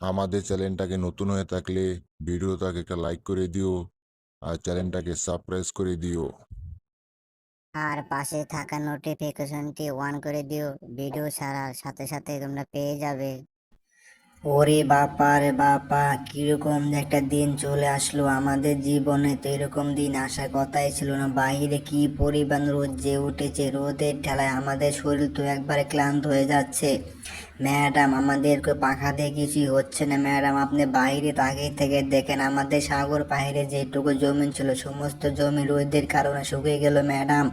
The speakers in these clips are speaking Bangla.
আমাদের চ্যানেলটাকে নতুন হয়ে থাকলে ভিডিওটাকে একটা লাইক করে দিও আর চ্যানেলটাকে সাবস্ক্রাইব করে দিও। আর পাশে থাকা নোটিফিকেশনটি অন করে দিও, ভিডিও ছাড়ার সাথে সাথে তোমরা পেয়ে যাবে। ওরে বাবা রে বাবা, কিরকম যে একটা দিন চলে আসলো আমাদের জীবনে। তো এরকম দিন আসার কথাই ছিল না। বাইরে কি পরিমাণ রোদ যে উঠেছে, রোদের ঠেলায় আমাদের শরীর তো একবারে ক্লান্ত হয়ে যাচ্ছে। ম্যাডাম, আমাদেরকে পাখা দিয়ে কিছুই হচ্ছে না। ম্যাডাম, আপনি বাইরে তাকিয়ে থেকে দেখেন, আমাদের সাগর পাহাড়ে যেটুকু জমি ছিল সমস্ত জমি রোদের কারণে শুকিয়ে গেল। ম্যাডাম,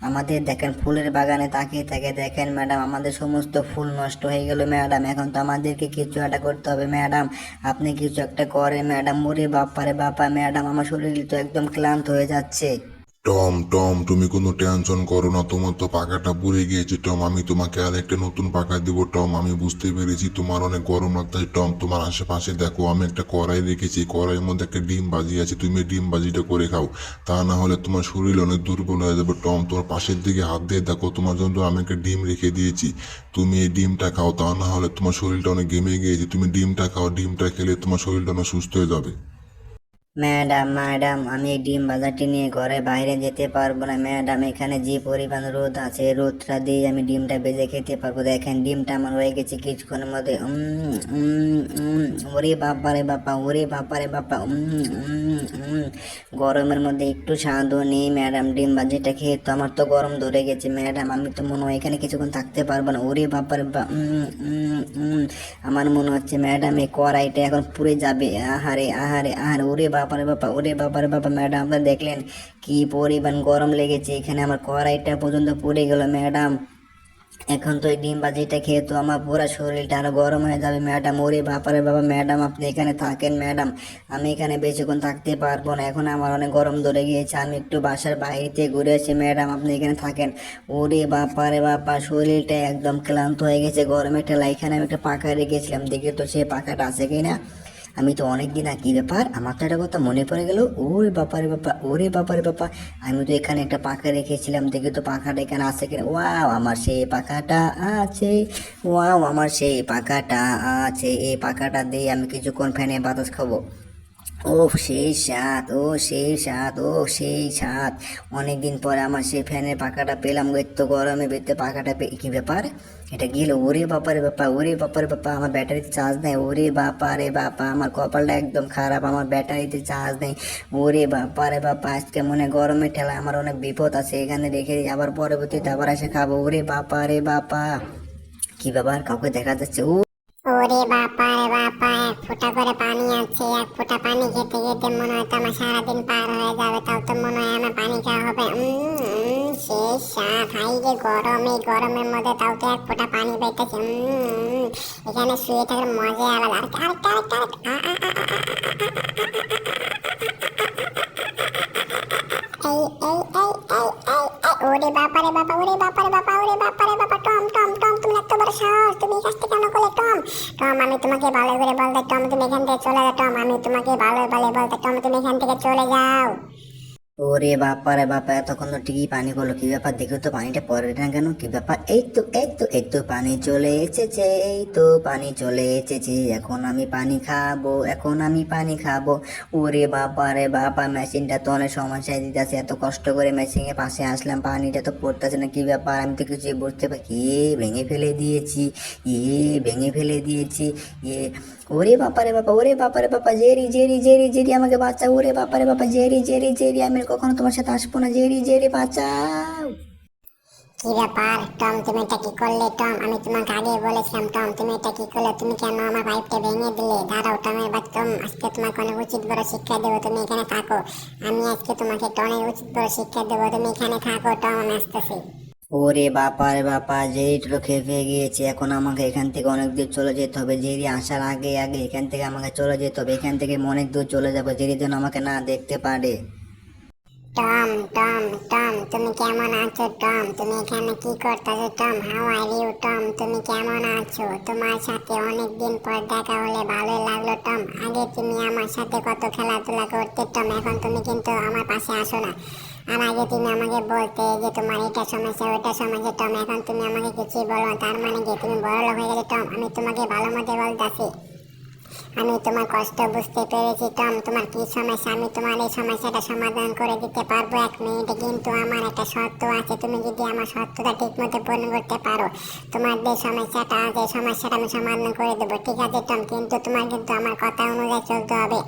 আমাদের দেখেন ফুলের বাগানে তাকিয়ে থেকে দেখেন ম্যাডাম, আমাদের সমস্ত ফুল নষ্ট হয়ে গেল। ম্যাডাম, এখন তো আমাদেরকে কিছু একটা করতে হবে। ম্যাডাম, আপনি কিছু একটা করেন ম্যাডাম। ওরে বাপারে বাপা, ম্যাডাম আমার শরীর তো একদম ক্লান্ত হয়ে যাচ্ছে। টম টম, তুমি কোনো টেনশন করো না, তোমার তো পাখাটা পুড়ে গিয়েছে টম। আমি তোমাকে আর একটা নতুন পাখা দিব টম। আমি বুঝতে পেরেছি তোমার অনেক গরম লাগছে টম। তোমার আশেপাশে দেখো, আমি একটা কড়াই রেখেছি, কড়াইয়ের মধ্যে একটা ডিম বাজি আছে, তুমি ডিম বাজিটা করে খাও। তা না হলে তোমার শরীর অনেক দুর্বল হয়ে যাবে টম। তোমার পাশের দিকে হাত দিয়ে দেখো, তোমার জন্য আমি একটা ডিম রেখে দিয়েছি, তুমি এই ডিমটা খাও। তা না হলে তোমার শরীরটা অনেক ঘেমে গিয়েছে, তুমি ডিমটা খাও। ডিমটা খেলে তোমার শরীরটা অনেক সুস্থ হয়ে যাবে। ম্যাডাম ম্যাডাম, আমি এই ডিম বাজারটি নিয়ে ঘরে বাইরে যেতে পারবো না। ম্যাডাম, এখানে যে পরিমাণ রোদ আছে, এই রোদটা দিয়ে আমি ডিমটা ভেজে খেতে পারবো। দেখেন ডিমটা আমার হয়ে গেছে কিছুক্ষণের মধ্যে। ওরে বাবা রে বাবা, ওরে বাবা রে বাবা। গরমের মধ্যে একটু স্বাদও নেই। ম্যাডাম, ডিম ভাজিটা খেয়ে তো আমার তো গরম ধরে গেছে। ম্যাডাম, আমি তো মনে হয় এখানে কিছুক্ষণ থাকতে পারবো না। ওরে বাবা রে বাবা, আমার মনে হচ্ছে ম্যাডাম এই কড়াইটা এখন পুড়ে যাবে। আহারে আহারে আহারে, ওরে বাবারে বাবা, ওরে বাবারে বাবা। ম্যাডাম, আপনারা দেখলেন কি পরিমাণ গরম লেগেছে এখানে, আমার কড়াইটা পর্যন্ত পুড়ে গেল। ম্যাডাম, এখন তো এই ডিম বাজিটা খেয়ে তো আমার পুরো শরীরটা আরো গরম হয়ে যাবে। ম্যাডাম, ওরে বাপারে বাবা, ম্যাডাম আপনি এখানে থাকেন। ম্যাডাম, আমি এখানে বেশিক্ষণ থাকতে পারবো না, এখন আমার অনেক গরম ধরে গিয়েছে, আমি একটু বাসার বাইরে ঘুরে আসি। ম্যাডাম, আপনি এখানে থাকেন। ওরে বাপারে বাবা, শরীরটা একদম ক্লান্ত হয়ে গেছে গরমে ঠেলা। এখানে আমি একটা পাখা রেখেছিলাম, দেখি তো সেই পাখাটা আছে কিনা। আমি তো অনেকদিন কি ব্যাপার, আমার তো একটা কথা মনে পড়ে গেল। ওরে বাপারে বাবা, ওরে বাপারে বাবা, আমি তো এখানে একটা পাখা রেখেছিলাম, দেখি তো পাখাটা এখানে আছে কিনা। ওয়াও, আমার সেই পাখাটা আছে। ওয়াও, আমার সেই পাখাটা আছে। এই পাখাটা দিয়ে আমি কিছুক্ষণ ফ্যানে বাতাস খাবো। ও সেই স্বাদ, ও সেই স্বাদ, ও সেই স্বাদ। অনেকদিন পরে আমার সেই ফ্যানের পাখাটা পেলাম গো। এত গরমে ভিতরে পাখাটা কি ব্যাপার, এটা গেল। ওরে বাপারে বাপা, ওরে বাপারে বাপা, আমার ব্যাটারিতে চার্জ নেই। ওরে বাপারে বাপা, আমার কপালটা একদম খারাপ, আমার ব্যাটারিতে চার্জ নেই। ওরে বাপারে বাপা, আজকে মনে গরমে ঠেলা আমার অনেক বিপদ আছে, এখানে রেখে দিই, আবার পরবর্তীতে আবার এসে খাবো। ওরে বাপারে বাপা, কি ব্যাপার, কাউকে দেখা যাচ্ছে? ওরে বাবা রে বাবা, এক ফোঁটা করে পানি আছে, এক ফোঁটা পানি খেতে খেতে মনে হয় তো আমার সারাদিন পার হয়ে যাবে। তাও তো মনে হয় আমার পানি খাওয়া হবে। শেষ স্বাদ। হাই রে গরম, এই গরমের মধ্যে তাও তো এক ফোঁটা পানি পাইতেছে। এখানে শুয়ে থাকার মজা আলাদা। আরেকটা আরেকটা আরেকটা আরেকটা। এই এই এই এই এই এই, ওরে বাবা রে বাবা, ওরে বাবা রে বাবা, ওরে বাবা রে বাবা। টম টম টম, তুমি এত বড় সাহস, তুমি এই কাজটা কেন করলে টম? টম, আমি তোমাকে ভালো করে বলতে, টম তুমি এখান থেকে চলে যাও। টম, আমি তোমাকে ভালো ভালো বলতে, টম তুমি এখান থেকে চলে যাও। ওরে বাবা রে বাবা, এতক্ষণ তো ঠিকই পানি পড়লো, কি ব্যাপার দেখো তো, পানিটা পড়ে না কেন, কি ব্যাপার? এই তো এই তো এই তো পানি চলে এসেছে, এই তো পানি চলে এসেছে, এখন আমি পানি খাবো, এখন আমি পানি খাবো। ওরে বাবা রে বাবা, মেশিনটা তো অনেক সমস্যায় দিতেছে, এত কষ্ট করে মেশিনের পাশে আসলাম, পানিটা তো পড়তেছে না, কি ব্যাপার আমি তো কিছু বুঝতে পারি। ভেঙে ফেলে দিয়েছি, ভেঙে ফেলে দিয়েছি। ওরে বাপারে বাবা, ওরে বাপারে বাবা, জেরি জেরি জেরি জেরি আমাকে বাঁচাও। ওরে বাপারে বাবা, জেরি জেরি জেরি, আমি আর কখনো তোমার সাথে আসবো না। জেরি জেরি বাঁচাও। কি ব্যাপার টম, তুমি এটা কি করলে? টম, আমি তোমাকে আগে বলেছিলাম। টম, তুমি এটা কি করলে? তুমি কেন আমার পাইপটা ভেঙে দিলে? দাঁড়াও টমের বাচ্চা, টম আজকে তোমাকে অনেক উচিত বড় শিক্ষা দেবো, তুমি এখানে থাকো। আমি আজকে তোমাকে টনের উচিত বড় শিক্ষা দেবো, তুমি এখানে থাকো। টম, আমি আসতেছি। ওরে বাপারে বাবা, জেরি তো খেপে গিয়েছে, এখন আমাকে এখান থেকে অনেক দূর চলে যেতে হবে। জেরি আসার আগে আগে এখান থেকে আমাকে চলে যেতে হবে, এখান থেকে আমি অনেক দূর চলে যাবো, জেরি যেন আমাকে না দেখতে পারে। টম টম টম, তুমি কেমন আছো? টম, তুমি এখানে কি করতেছো? Tom, how are you? Tom, তুমি কেমন আছো? তোমার সাথে অনেকদিন পর দেখা হলে ভালোই লাগলো। টম, আগে তুমি আমার সাথে কত খেলাধুলা করতে। টম, এখন তুমি কিন্তু আমার পাশে আসো না। আর আগে তুমি আমাকে বলতে যে তোমার এটা সমস্যা ওইটা সমস্যা। টম, এখন তুমি আমাকে কিছুই বলো না, তার মানে কি তুমি বড় লোক হয়ে গেলে? টম, আমি তোমাকে ভালো মতো বলতেছি। আমি তোমার কষ্ট বুঝতে পেরেছি টম, তোমার কি সমস্যা আমি তোমার এই সমস্যাটা সমাধান করে দিতে পারবো 1 মিনিটে, কিন্তু আমার একটা শর্ত আছে। তুমি যদি আমার শর্তটা ঠিক মতো পূরণ করতে পারো, তোমার যে সমস্যাটা আছে এই সমস্যাটা আমি সমাধান করে দেবো, ঠিক আছে টম? কিন্তু তোমার কিন্তু আমার কথা অনুযায়ী চলতে হবে।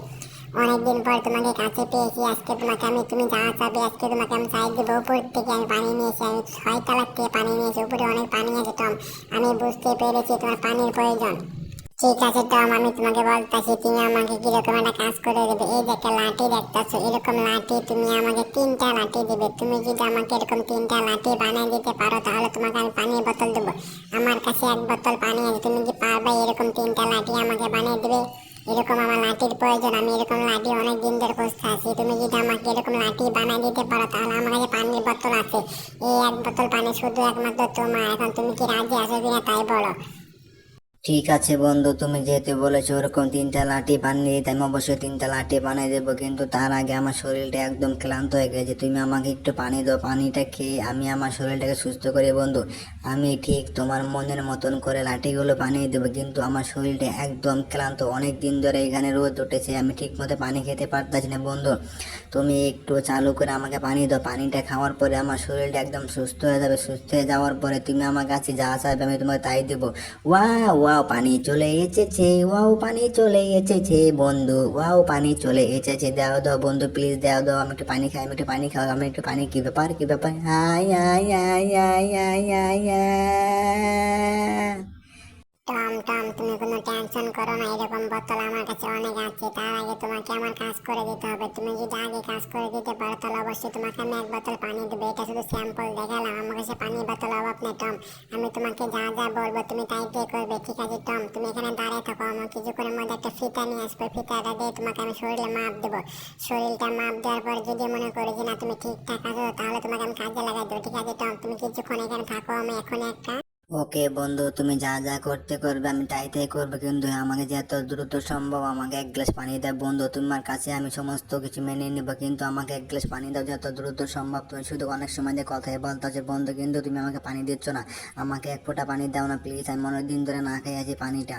অনেকদিন পর তোমাকে কাছে পেয়েছি, আজকে তোমাকে তুমি যা চাবে আজকে তোমাকে আমি চাই দেবো। উপর থেকে আমি পানি নিয়েছি, আমি 6 তলার থেকে পানি নিয়েছি, উপরে অনেক পানি আছে টম। আমি বুঝতে পেরেছি তোমার পানির প্রয়োজন। ঠিক আছে টম, আমি তোমাকে বলতেছি, তুমি আমাকে কিরকম একটা কাজ করে দেবে। এই যে একটা লাঠি দেখতেছো, এরকম লাঠি তুমি আমাকে 3টা লাঠি দেবে। তুমি যদি আমাকে এরকম 3টা লাঠি বানিয়ে দিতে পারো, তাহলে তোমাকে আমি পানির বোতল দেবো। আমার কাছে 1 বোতল পানি আছে, তুমি কি পারবে এরকম 3টা লাঠি আমাকে বানিয়ে দেবে? এরকম আমার লাঠির প্রয়োজন, আমি এরকম লাঠি অনেক দিন ধরে খুঁজতে আছি। তুমি যদি আমাকে এরকম লাঠি বানিয়ে দিতে পারো, তাহলে আমার কাছে পানির বোতল আছে। এই 1 বোতল পানি শুধু একমাত্র তোমার। এখন তুমি কি রাজি আছো কিনা তাই বলো। ঠিক আছে বন্ধু, তুমি যেহেতু বলেছো ওরকম 3টা লাঠি বানিয়ে দিতে, আমি অবশ্যই 3টা লাঠি বানিয়ে দেবো। কিন্তু তার আগে আমার শরীরটা একদম ক্লান্ত হয়ে গেছে, তুমি আমাকে একটু পানি দাও। পানিটা খেয়ে আমি আমার শরীরটাকে সুস্থ করি বন্ধু। আমি ঠিক তোমার মনের মতন করে লাঠিগুলো বানিয়ে দেবো, কিন্তু আমার শরীরটা একদম ক্লান্ত। অনেক দিন ধরে এখানে রোদ উঠেছে, আমি ঠিক মতো পানি খেতে পারতাছি না বন্ধু। তুমি একটু চালু করে আমাকে পানি দাও। পানিটা খাওয়ার পরে আমার শরীরটা একদম সুস্থ হয়ে যাবে। সুস্থ হয়ে যাওয়ার পরে তুমি আমার কাছে যা চাইবে আমি তোমাকে তাই দেবো। ওয়াও ওয়াও, পানি চলে এসেছে, ওয়াও পানি চলে এসেছে বন্ধু, ওয়াও পানি চলে এসেছে। দাও দাও বন্ধু, প্লিজ দাও দাও, আমি একটু পানি খাই, আমি একটু পানি খাও, আমি একটু পানি। কি ব্যাপার কি ব্যাপার? আয় আয় আয় আয় আয় আয় আয়। টম টম, তুমি কোনো টেনশন করো না, এরকম বোতল আমার কাছে অনেক আছে। তার আগে তোমাকে আমার কাজ করে দিতে হবে। তুমি যদি আগে কাজ করে দিতে পারো, তাহলে অবশ্যই তোমাকে আমি 1 বোতল পানি দেবো। এটা শুধু স্যাম্পল দেখালাম, আমার কাছে পানির বোতল অভাব নেই টম। আমি তোমাকে যা যা বলবো তুমি তাই দিয়ে করবে, ঠিক আছে টম? তুমি এখানে দাঁড়িয়ে থাকো, আমার কিছুক্ষণের মধ্যে একটা ফিতা নিয়ে আসবো। ফিতাটা দিয়ে তোমাকে আমি শরীরে মাপ দেবো। শরীরটা মাপ দেওয়ার পর যদি মনে করি যে না তুমি ঠিকঠাক আছো, তাহলে তোমাকে আমি কাজে লাগাই দেবো, ঠিক আছে টম? তুমি কিছুক্ষণ এখানে থাকো, আমি এখন একটা। ওকে বন্ধু, তুমি যা যা করতে করবে আমি তাই তাই করবো, কিন্তু আমাকে যত দ্রুত সম্ভব আমাকে 1 গ্লাস পানি দাও বন্ধু। তোমার কাছে আমি সমস্ত কিছু মেনে নিব, কিন্তু আমাকে 1 গ্লাস পানি দাও যত দ্রুত সম্ভব। তুমি শুধু অনেক সময় দিয়ে কথাই বলতেছো বন্ধু, কিন্তু তুমি আমাকে পানি দিচ্ছ না। আমাকে 1 ফোঁটা পানি দাও না প্লিজ, আমি অনেক দিন ধরে না খেয়ে আছি পানিটা।